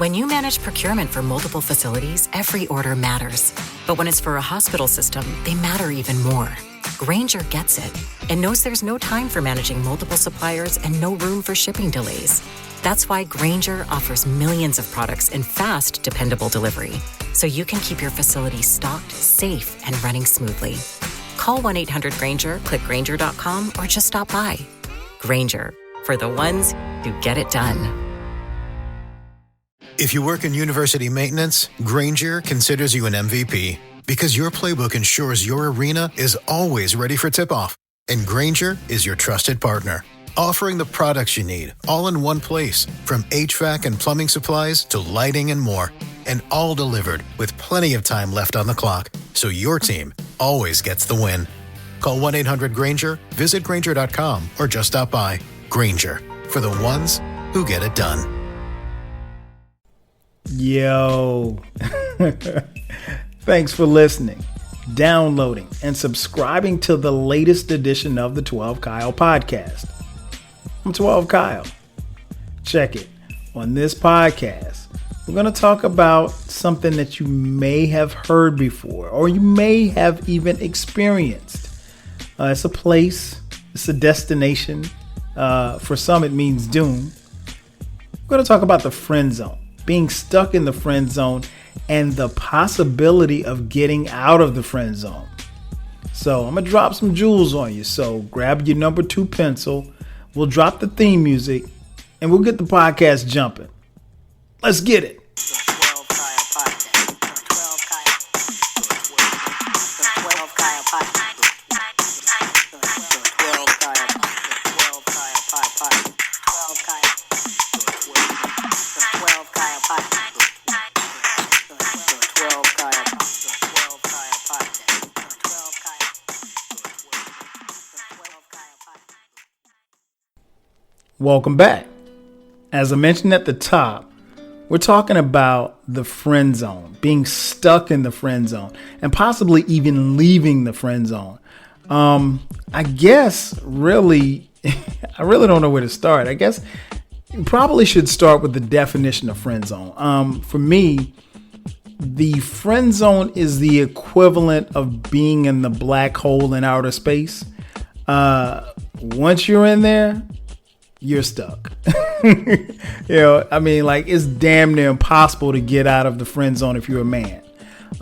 When you manage procurement for multiple facilities, every order matters. But when it's for a hospital system, they matter even more. Grainger gets it and knows there's no time for managing multiple suppliers and no room for shipping delays. That's why Grainger offers millions of products in fast, dependable delivery, so you can keep your facility stocked, safe, and running smoothly. Call 1-800-GRAINGER, click Grainger.com, or just stop by. Grainger, for the ones who get it done. If you work in university maintenance, Grainger considers you an MVP because your playbook ensures your arena is always ready for tip-off. And Grainger is your trusted partner, offering the products you need all in one place, from HVAC and plumbing supplies to lighting and more, and all delivered with plenty of time left on the clock, so your team always gets the win. Call 1-800-GRAINGER, visit Grainger.com, or just stop by. Grainger, for the ones who get it done. Yo, thanks for listening, downloading, and subscribing to the latest edition of the 12 Kyle podcast. I'm 12 Kyle. Check it. On this podcast, we're going to talk about something that you may have heard before, or you may have even experienced. It's a place, it's a destination. For some, it means doom. We're going to talk about the friend zone. Being stuck in the friend zone and the possibility of getting out of the friend zone. So I'm going to drop some jewels on you. So grab your number 2 pencil. We'll drop the theme music and we'll get the podcast jumping. Let's get it. Welcome back. As I mentioned at the top, we're talking about the friend zone, being stuck in the friend zone, and possibly even leaving the friend zone. I guess really, I really don't know where to start. I guess you probably should start with the definition of friend zone. For me, the friend zone is the equivalent of being in the black hole in outer space. Once you're in there, you're stuck. It's damn near impossible to get out of the friend zone if you're a man.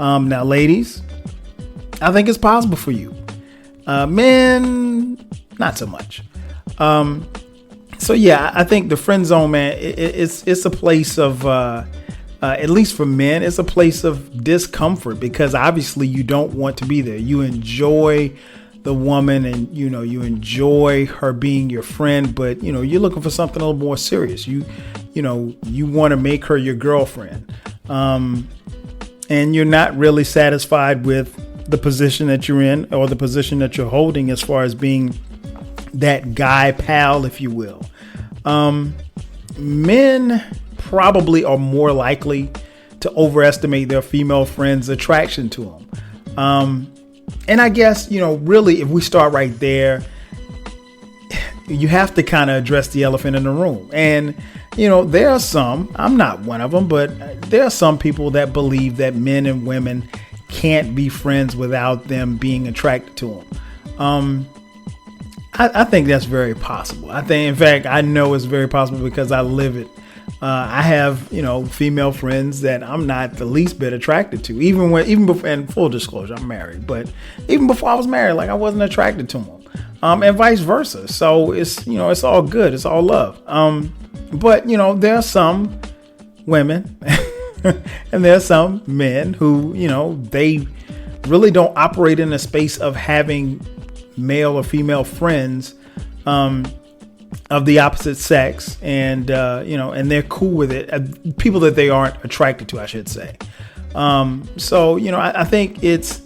Now, ladies, I think it's possible for you. Men, not so much. I think the friend zone, man, it's a place of, at least for men, it's a place of discomfort because obviously you don't want to be there. You enjoy the woman and you enjoy her being your friend, but you're looking for something a little more serious. You want to make her your girlfriend, and you're not really satisfied with the position that you're in or the position that you're holding as far as being that guy pal, if you will. Men probably are more likely to overestimate their female friends' attraction to them. And I guess, really, if we start right there, you have to kind of address the elephant in the room. And, there are some, I'm not one of them, but there are some people that believe that men and women can't be friends without them being attracted to them. I think that's very possible. In fact, I know it's very possible because I live it. I have, female friends that I'm not the least bit attracted to, even before, and full disclosure, I'm married, but even before I was married, I wasn't attracted to them, and vice versa. So it's, it's all good. It's all love. But there are some women and there are some men who, they really don't operate in a space of having male or female friends, of the opposite sex, and and they're cool with it. People that they aren't attracted to, I should say. I think it's,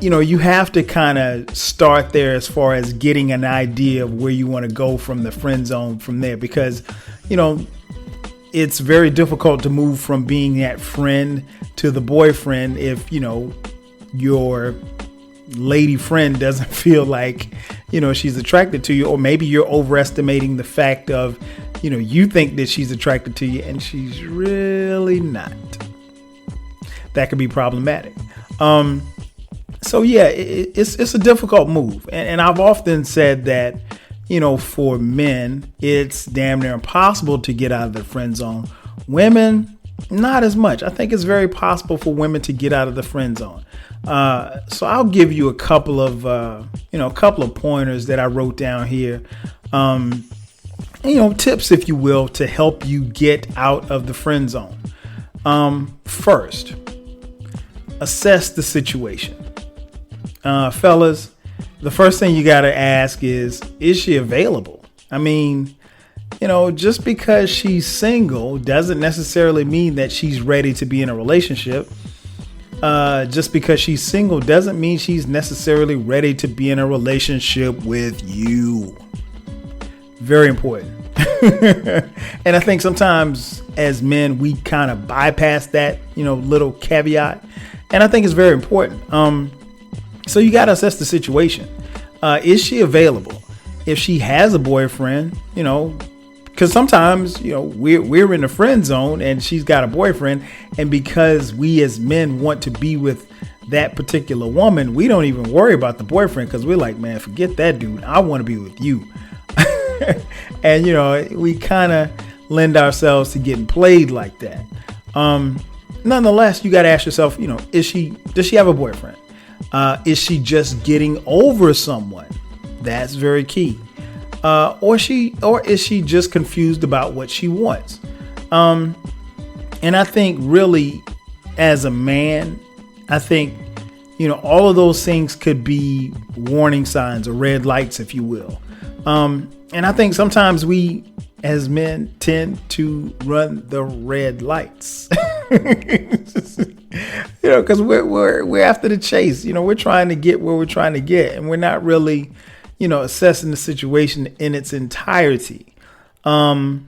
you have to kind of start there as far as getting an idea of where you want to go from the friend zone from there, because it's very difficult to move from being that friend to the boyfriend if your lady friend doesn't feel like she's attracted to you, or maybe you're overestimating the fact of you think that she's attracted to you and she's really not. That could be problematic. So yeah, it's a difficult move. And I've often said that, for men, it's damn near impossible to get out of the friend zone. Women, not as much. I think it's very possible for women to get out of the friend zone. So I'll give you a couple of pointers that I wrote down here. Tips, if you will, to help you get out of the friend zone. First, assess the situation. Fellas, the first thing you got to ask is she available? I mean, just because she's single doesn't necessarily mean that she's ready to be in a relationship. Just because she's single doesn't mean she's necessarily ready to be in a relationship with you. Very important. And I think sometimes as men, we kind of bypass that, little caveat. And I think it's very important. So you got to assess the situation. Is she available? If she has a boyfriend, because sometimes, we're in the friend zone and she's got a boyfriend. And because we as men want to be with that particular woman, we don't even worry about the boyfriend because we're like, man, forget that dude. I want to be with you. And, we kind of lend ourselves to getting played like that. Nonetheless, you got to ask yourself, does she have a boyfriend? Is she just getting over someone? That's very key. Or is she just confused about what she wants? And I think really as a man, I think, all of those things could be warning signs or red lights, if you will. And I think sometimes we as men tend to run the red lights, because we're after the chase. We're trying to get where we're trying to get, and we're not really, assessing the situation in its entirety. And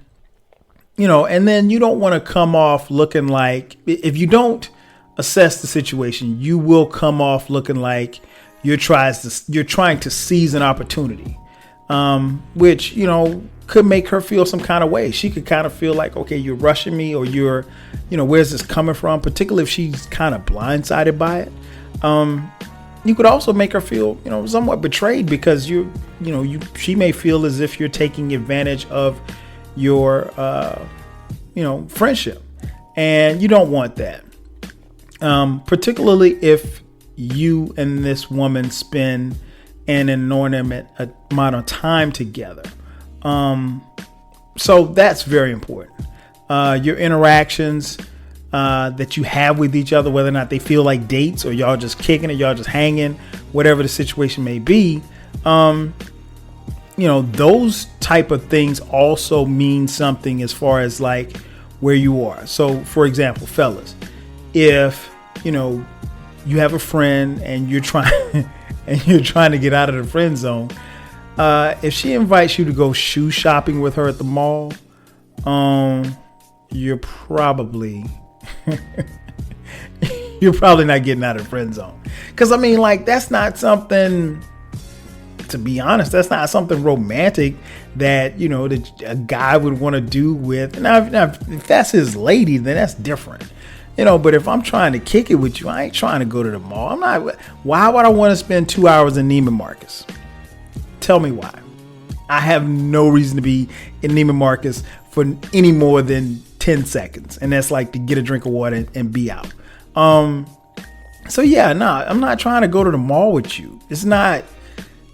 then you don't want to come off looking like, if you don't assess the situation, you will come off looking like you're trying to seize an opportunity. Which, could make her feel some kind of way. She could kind of feel like, okay, you're rushing me, or you're, where's this coming from? Particularly if she's kind of blindsided by it. You could also make her feel, somewhat betrayed because she may feel as if you're taking advantage of your, friendship, and you don't want that. Particularly if you and this woman spend an inordinate amount of time together. So that's very important. Your interactions that you have with each other, whether or not they feel like dates or y'all just kicking it, y'all just hanging, whatever the situation may be. Those type of things also mean something as far as like where you are. So for example, fellas, if, you have a friend and you're trying to get out of the friend zone, if she invites you to go shoe shopping with her at the mall, you're probably not getting out of the friend zone. Because that's not something, to be honest, that's not something romantic that that a guy would want to do with. Now, if that's his lady, then that's different. But if I'm trying to kick it with you, I ain't trying to go to the mall. I'm not. Why would I want to spend 2 hours in Neiman Marcus? Tell me why. I have no reason to be in Neiman Marcus for any more than 10 seconds. And that's like to get a drink of water and be out. So yeah, I'm not trying to go to the mall with you. I'm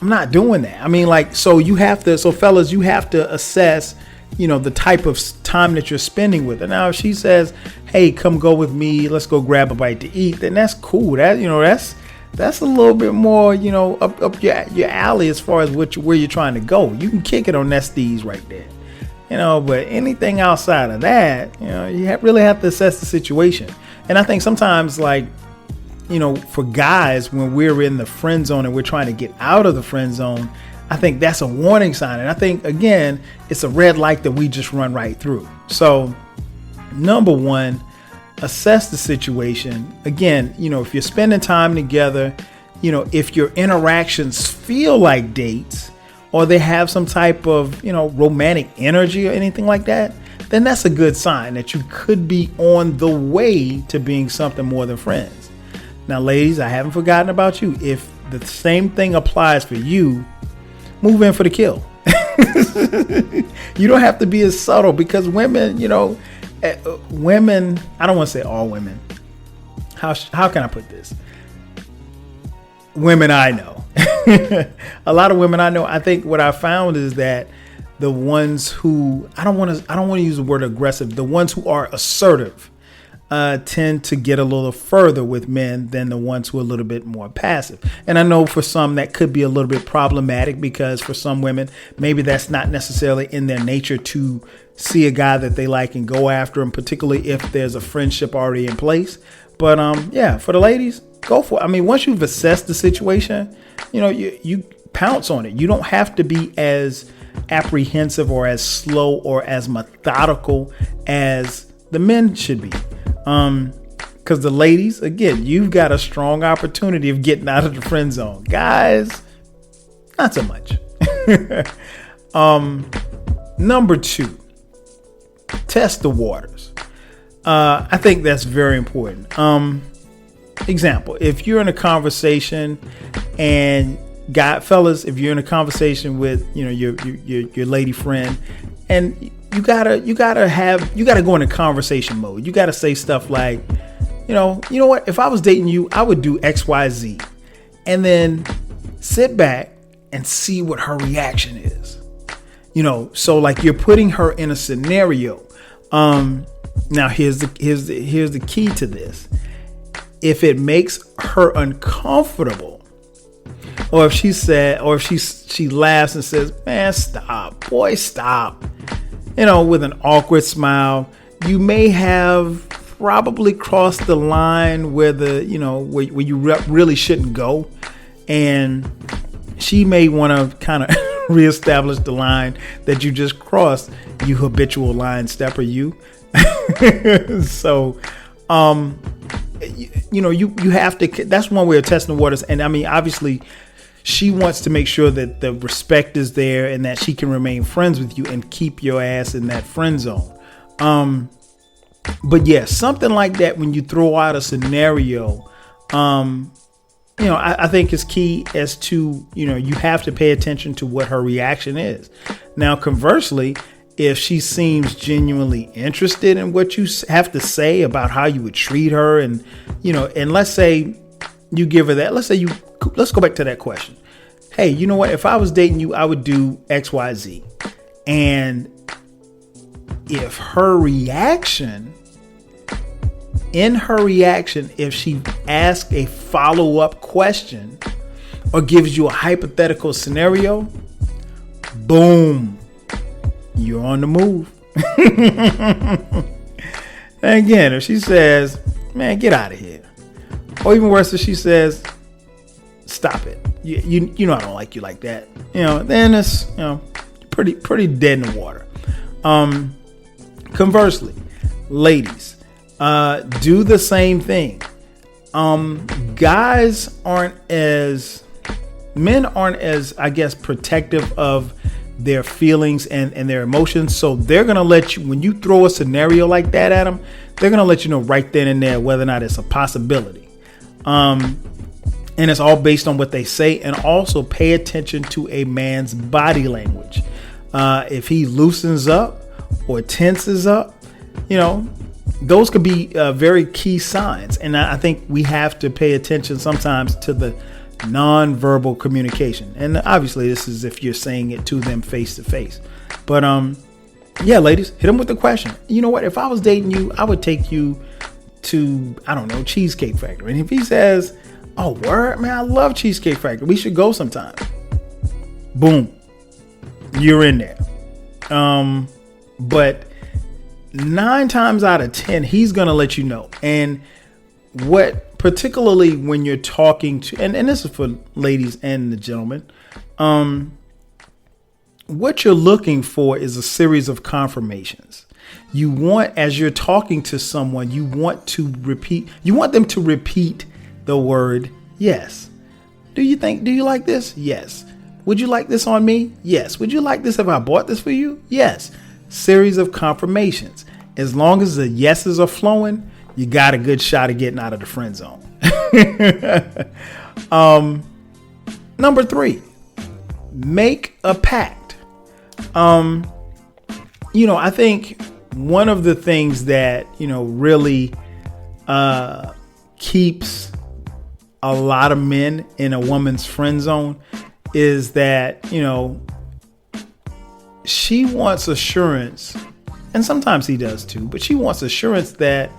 not doing that. So fellas, you have to assess, the type of time that you're spending with her. Now, if she says, hey, come go with me, let's go grab a bite to eat, then that's cool. That's a little bit more, up your alley as far as where you're trying to go. You can kick it on Nestes right there, but anything outside of that, you really have to assess the situation. And I think sometimes for guys, when we're in the friend zone and we're trying to get out of the friend zone, I think that's a warning sign. And I think, again, it's a red light that we just run right through. So number one, assess the situation. Again, if you're spending time together, if your interactions feel like dates, or they have some type of, romantic energy or anything like that, then that's a good sign that you could be on the way to being something more than friends. Now, ladies, I haven't forgotten about you. If the same thing applies for you, move in for the kill. You don't have to be as subtle, because women, women, I don't want to say all women. How can I put this? Women I know, a lot of women I know, I think what I found is that the ones who, I don't want to use the word aggressive, the ones who are assertive tend to get a little further with men than the ones who are a little bit more passive. And I know for some that could be a little bit problematic, because for some women, maybe that's not necessarily in their nature to see a guy that they like and go after him, particularly if there's a friendship already in place. But for the ladies, go for it. I mean, once you've assessed the situation, you pounce on it. You don't have to be as apprehensive or as slow or as methodical as the men should be. Because the ladies, again, you've got a strong opportunity of getting out of the friend zone. Guys, not so much. Number 2, test the waters. I think that's very important. Example, if you're in a conversation and fellas, if you're in a conversation with, your lady friend, and you gotta go into conversation mode. You gotta say stuff like, you know what? If I was dating you, I would do X, Y, Z, and then sit back and see what her reaction is. So like you're putting her in a scenario. Now here's the key to this. If it makes her uncomfortable, or if she laughs and says, "Man, stop, boy, stop," with an awkward smile, you may have probably crossed the line where where you really shouldn't go, and she may want to kind of reestablish the line that you just crossed, you habitual line stepper, you. So, you have to, that's one way of testing the waters. And I mean, obviously she wants to make sure that the respect is there and that she can remain friends with you and keep your ass in that friend zone. But yeah, something like that, when you throw out a scenario, I think is key as to, you have to pay attention to what her reaction is. Now, conversely, if she seems genuinely interested in what you have to say about how you would treat her, and, and let's say you give her that, let's go back to that question. Hey, you know what? If I was dating you, I would do X, Y, Z. And if if she asks a follow-up question or gives you a hypothetical scenario, boom, you're on the move. And again, if she says, "Man, get out of here," or even worse, if she says, "Stop it, you know I don't like you like that," then it's pretty dead in the water. Conversely, ladies, do the same thing. Men aren't as, I guess, protective of their feelings and their emotions. So they're going to let you, when you throw a scenario like that at them, they're going to let you know right then and there whether or not it's a possibility. And it's all based on what they say. And also pay attention to a man's body language. If he loosens up or tenses up, those could be very key signs. And I think we have to pay attention sometimes to the non-verbal communication. And obviously this is if you're saying it to them face to face. But yeah, ladies, hit them with the question. You know what? If I was dating you, I would take you to, I don't know, Cheesecake Factory. And if he says, "Oh, word, man, I love Cheesecake Factory, we should go sometime," boom, you're in there. But 9 times out of 10, he's going to let you know. And particularly when you're talking to, and this is for ladies and the gentlemen, what you're looking for is a series of confirmations. You want, as you're talking to someone, you want them to repeat the word yes. Do you like this? Yes. Would you like this on me? Yes. Would you like this if I bought this for you? Yes. Series of confirmations. As long as the yeses are flowing, you got a good shot of getting out of the friend zone. Number 3, make a pact. I think one of the things that, really keeps a lot of men in a woman's friend zone is that, she wants assurance, and sometimes he does too, but she wants assurance that,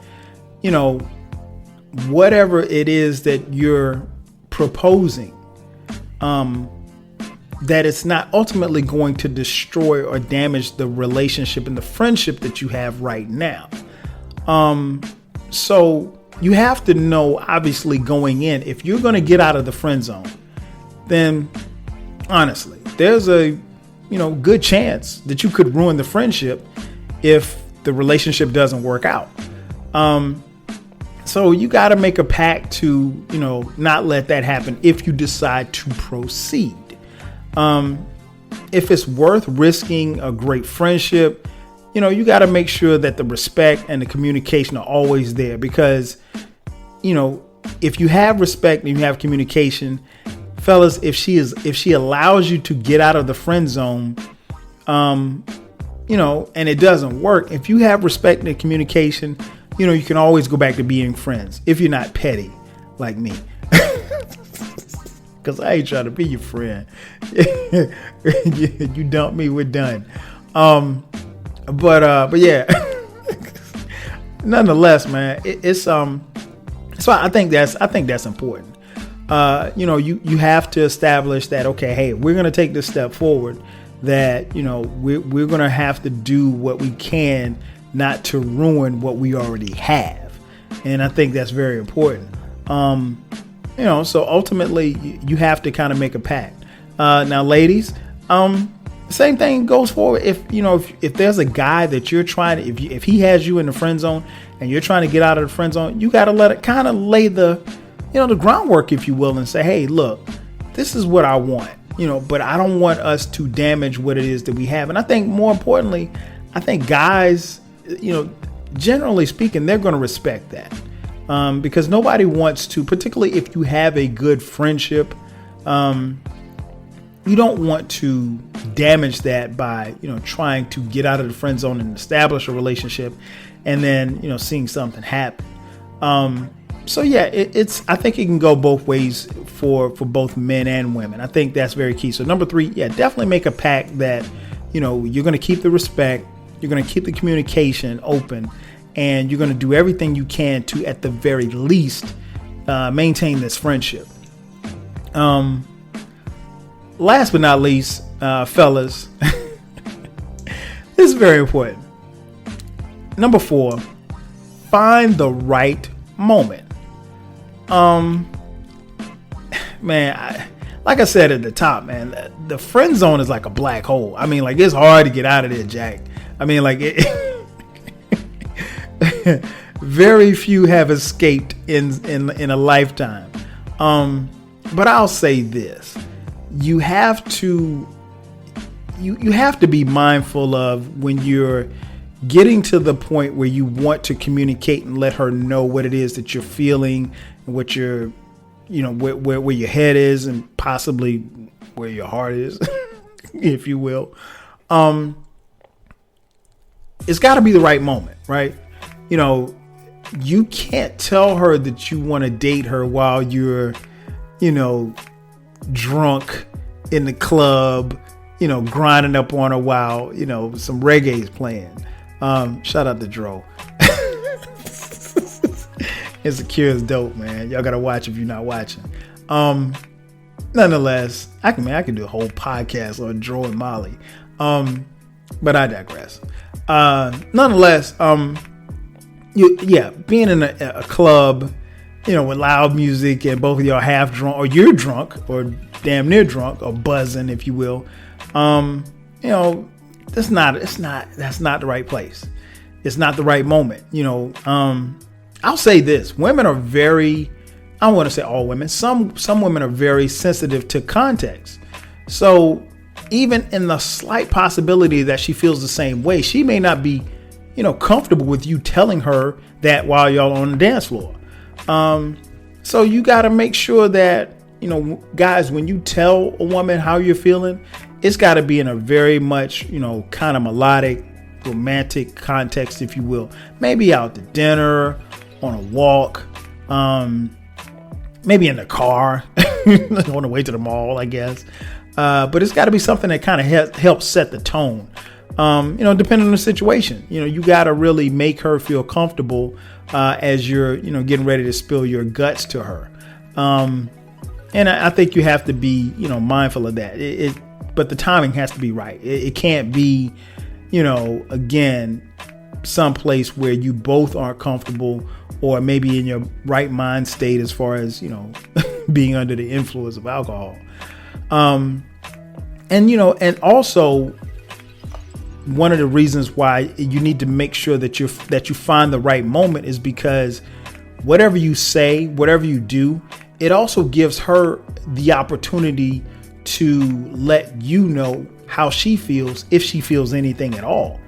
whatever it is that you're proposing, that it's not ultimately going to destroy or damage the relationship and the friendship that you have right now. So you have to know, obviously, going in, if you're going to get out of the friend zone, then honestly, there's a good chance that you could ruin the friendship if the relationship doesn't work out. So you got to make a pact to, not let that happen if you decide to proceed. If it's worth risking a great friendship, you got to make sure that the respect and the communication are always there, because, if you have respect and you have communication, fellas, if she allows you to get out of the friend zone, and it doesn't work, if you have respect and communication, you can always go back to being friends if you're not petty like me. Because I ain't trying to be your friend. You dump me, we're done. But yeah. Nonetheless, man, it's so I think that's important. You have to establish that, okay, hey, we're gonna take this step forward, that we're gonna have to do what we can not to ruin what we already have. And I think that's very important. So ultimately you have to kind of make a pact. Now, ladies, same thing goes forward. If there's a guy that you're trying to, if he has you in the friend zone and you're trying to get out of the friend zone, you got to let it kind of lay the groundwork, if you will, and say, hey, look, this is what I want, but I don't want us to damage what it is that we have. And I think more importantly, guys, generally speaking, they're going to respect that. Because nobody wants to, particularly if you have a good friendship, you don't want to damage that by, trying to get out of the friend zone and establish a relationship and then, seeing something happen. So yeah, I think it can go both ways for both men and women. I think that's very key. So number 3, yeah, definitely make a pact that, you're going to keep the respect, you're going to keep the communication open, and you're going to do everything you can to, at the very least, maintain this friendship. Last but not least, fellas, this is very important. Number 4, find the right moment. Man, like I said at the top, man, the friend zone is like a black hole. I mean, like, it's hard to get out of there, Jack. I mean, like, very few have escaped in a lifetime. But I'll say this: you have to be mindful of when you're getting to the point where you want to communicate and let her know what it is that you're feeling and what you're, where your head is and possibly where your heart is, if you will. It's got to be the right moment, right? You can't tell her that you want to date her while you're, drunk in the club, grinding up on her while, some reggae is playing. Shout out to Dro. Insecure is dope, man. Y'all gotta watch if you're not watching. Nonetheless, I can do a whole podcast on Dro and Molly. But I digress. Nonetheless, being in a club, with loud music and both of y'all half drunk, or you're drunk, or damn near drunk, or buzzing, if you will. That's not the right place. It's not the right moment. I'll say this: women are very, I don't want to say all women. Some women are very sensitive to context. So even in the slight possibility that she feels the same way, she may not be, comfortable with you telling her that while y'all on the dance floor. So you got to make sure that, guys, when you tell a woman how you're feeling, it's got to be in a very much, kind of melodic, romantic context, if you will. Maybe out to dinner, on a walk, maybe in the car, on the way to the mall, I guess. But it's got to be something that kind of helps set the tone. Depending on the situation, you got to really make her feel comfortable as you're, getting ready to spill your guts to her. And I think you have to be, mindful of that. But the timing has to be right. It can't be, again, someplace where you both aren't comfortable or maybe in your right mind state as far as, being under the influence of alcohol. And also one of the reasons why you need to make sure that you find the right moment is because whatever you say, whatever you do, it also gives her the opportunity to let you know how she feels, if she feels anything at all.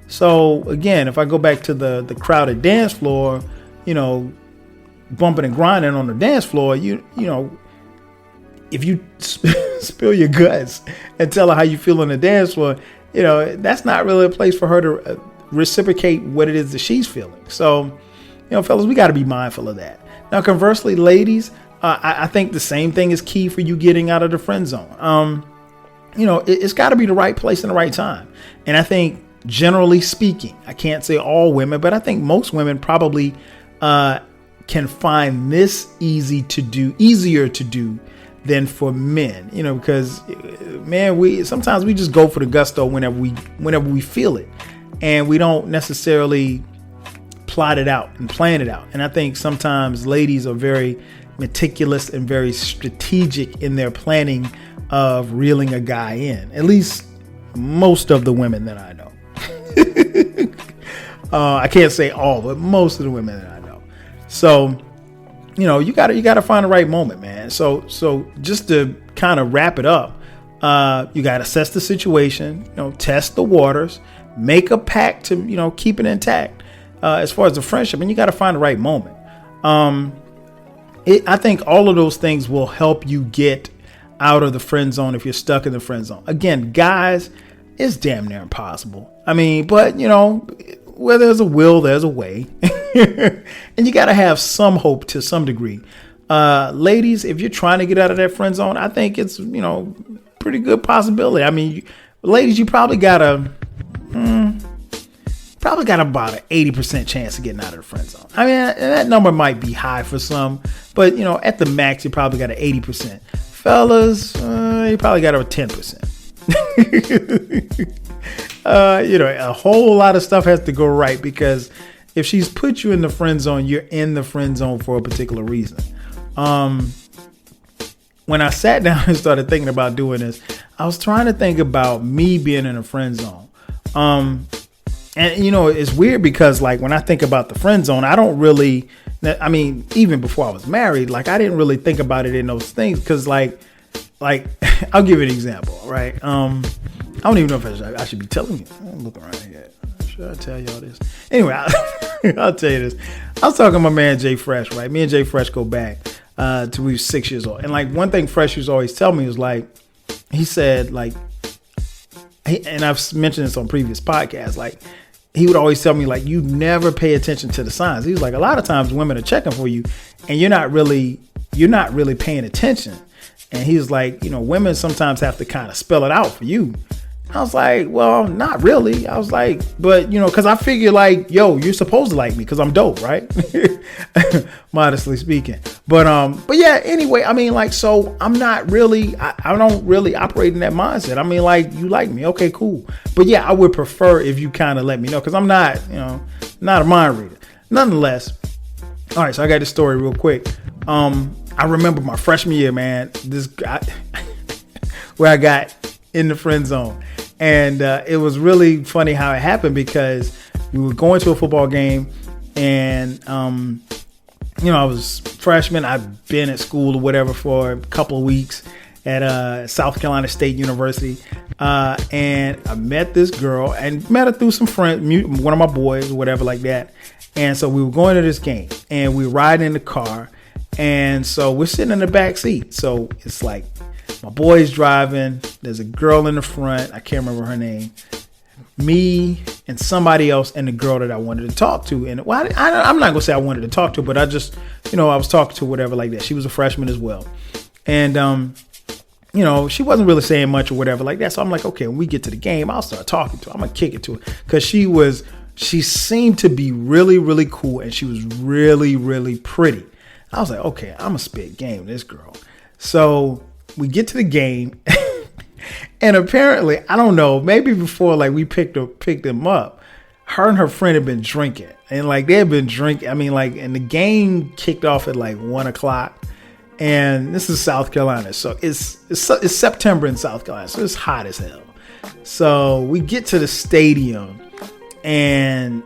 So again, if I go back to the crowded dance floor, bumping and grinding on the dance floor, if you spill your guts and tell her how you feel on the dance floor, that's not really a place for her to reciprocate what it is that she's feeling. So, fellas, we got to be mindful of that. Now, conversely, ladies, I think the same thing is key for you getting out of the friend zone. It's got to be the right place and the right time. And I think, generally speaking, I can't say all women, but I think most women probably can find this easier to do than for men, because man, sometimes we just go for the gusto whenever we feel it, and we don't necessarily plot it out and plan it out. And I think sometimes ladies are very meticulous and very strategic in their planning of reeling a guy in. At least most of the women that I know. I can't say all, but most of the women that I know. So, you gotta find the right moment, man. So just to kind of wrap it up, you gotta assess the situation, test the waters, make a pact to, keep it intact. As far as the friendship, and you gotta find the right moment. I think all of those things will help you get out of the friend zone if you're stuck in the friend zone. Again, guys, it's damn near impossible. I mean, but where there's a will, there's a way. And you got to have some hope to some degree. Ladies, if you're trying to get out of that friend zone, I think it's, pretty good possibility. I mean, ladies, you probably got about an 80% chance of getting out of the friend zone. I mean, that number might be high for some, but, at the max, you probably got an 80%. Fellas, you probably got a 10%. A whole lot of stuff has to go right, because if she's put you in the friend zone, you're in the friend zone for a particular reason. When I sat down and started thinking about doing this, I was trying to think about me being in a friend zone. And it's weird because when I think about the friend zone, I don't really, even before I was married, I didn't really think about it in those things. Cause I'll give you an example, right? I don't even know if I should be telling you. I'm looking around here. Should I tell y'all this? Anyway, I'll tell you this. I was talking to my man Jay Fresh, right? Me and Jay Fresh go back to we were 6 years old. And one thing Fresh used to always tell me was he said and I've mentioned this on previous podcasts, he would always tell me you never pay attention to the signs. He was a lot of times women are checking for you and you're not really paying attention. And he was women sometimes have to kind of spell it out for you. I was well, not really. I was but cause I figure you're supposed to like me because I'm dope, right? Modestly speaking. But yeah, anyway, so I'm not really, I don't really operate in that mindset. You like me. Okay, cool. But yeah, I would prefer if you kind of let me know, cause I'm not, not a mind reader. Nonetheless. All right. So I got this story real quick. I remember my freshman year, man, this guy where I got in the friend zone. And it was really funny how it happened, because we were going to a football game and, I was freshman. I'd been at school or whatever for a couple of weeks. at South Carolina State University. And I met this girl and met her through some friends, one of my boys or whatever like that. And so we were going to this game and we were riding in the car. And so we're sitting in the back seat. So it's like my boy's driving. There's a girl in the front. I can't remember her name. Me and somebody else and the girl that I wanted to talk to. And well, I'm not going to say I wanted to talk to, but I just, I was talking to whatever like that. She was a freshman as well. And, she wasn't really saying much or whatever like that. So I'm like, okay, when we get to the game, I'll start talking to her. I'm going to kick it to her. Because she seemed to be really, really cool. And she was really, really pretty. I was like, okay, I'm going to spit game this girl. So we get to the game. And apparently, I don't know, maybe before like we picked them up, her and her friend had been drinking. And like they had been drinking. I mean, like, and the game kicked off at like 1:00. And this is South Carolina. So it's September in South Carolina. So it's hot as hell. So we get to the stadium and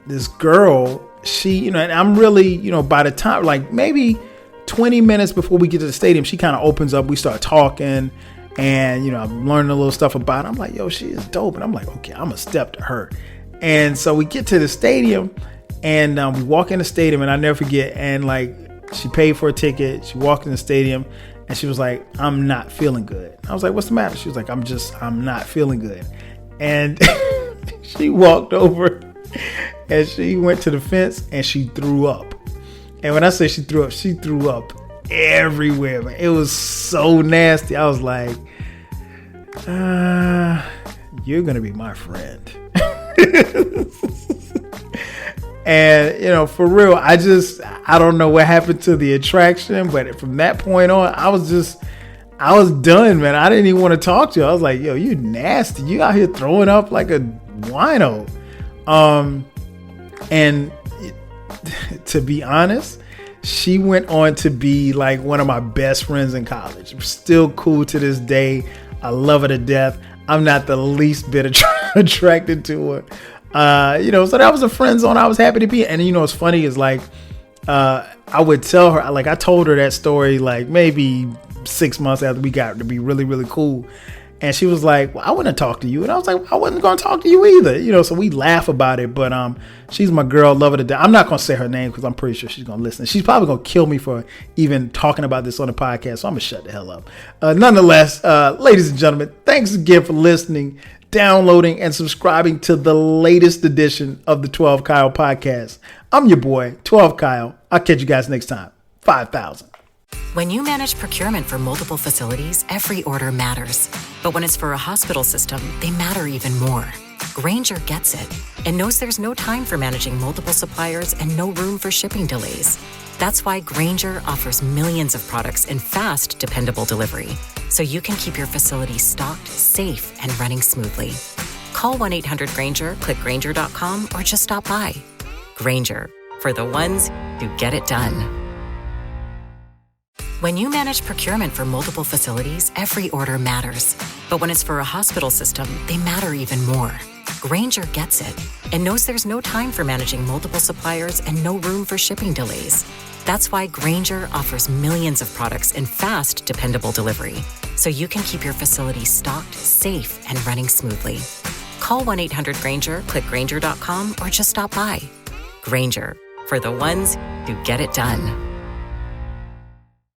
this girl, she, and I'm really, by the time, like maybe 20 minutes before we get to the stadium, she kind of opens up. We start talking. And, I'm learning a little stuff about her. I'm like, yo, she is dope. And I'm like, okay, I'm going to step to her. And so we get to the stadium and we walk in the stadium and I never forget. And like, she paid for a ticket. She walked in the stadium and she was like, I'm not feeling good. I was like, what's the matter? She was like, I'm not feeling good. And she walked over and she went to the fence and she threw up. And when I say she threw up everywhere, man. It was so nasty. I was like, you're gonna be my friend. And for real, I don't know what happened to the attraction, but from that point on, I was done, man. I didn't even want to talk to you. I was like, yo, you nasty. You out here throwing up like a wino. And to be honest, she went on to be like one of my best friends in college. We're still cool to this day. I love her to death. I'm not the least bit attracted to her. So that was a friend zone I was happy to be. And what's funny is like, I would tell her, like I told her that story like maybe 6 months after we got to be really, really cool. And she was like, well, I wouldn't talk to you. And I was like, well, I wasn't going to talk to you either. So we laugh about it. But she's my girl, love her to death. I'm not going to say her name because I'm pretty sure she's going to listen. She's probably going to kill me for even talking about this on the podcast. So I'm going to shut the hell up. Nonetheless, ladies and gentlemen, thanks again for listening, downloading, and subscribing to the latest edition of the 12 Kyle podcast. I'm your boy, 12 Kyle. I'll catch you guys next time. 5,000. When you manage procurement for multiple facilities, every order matters. But when it's for a hospital system, they matter even more. Grainger gets it and knows there's no time for managing multiple suppliers and no room for shipping delays. That's why Grainger offers millions of products in fast, dependable delivery, so you can keep your facility stocked, safe, and running smoothly. Call 1-800-GRAINGER, click Grainger.com, or just stop by. Grainger, for the ones who get it done. When you manage procurement for multiple facilities, every order matters. But when it's for a hospital system, they matter even more. Grainger gets it and knows there's no time for managing multiple suppliers and no room for shipping delays. That's why Grainger offers millions of products in fast, dependable delivery, so you can keep your facility stocked, safe, and running smoothly. Call 1-800-GRAINGER, click Grainger.com, or just stop by. Grainger, for the ones who get it done.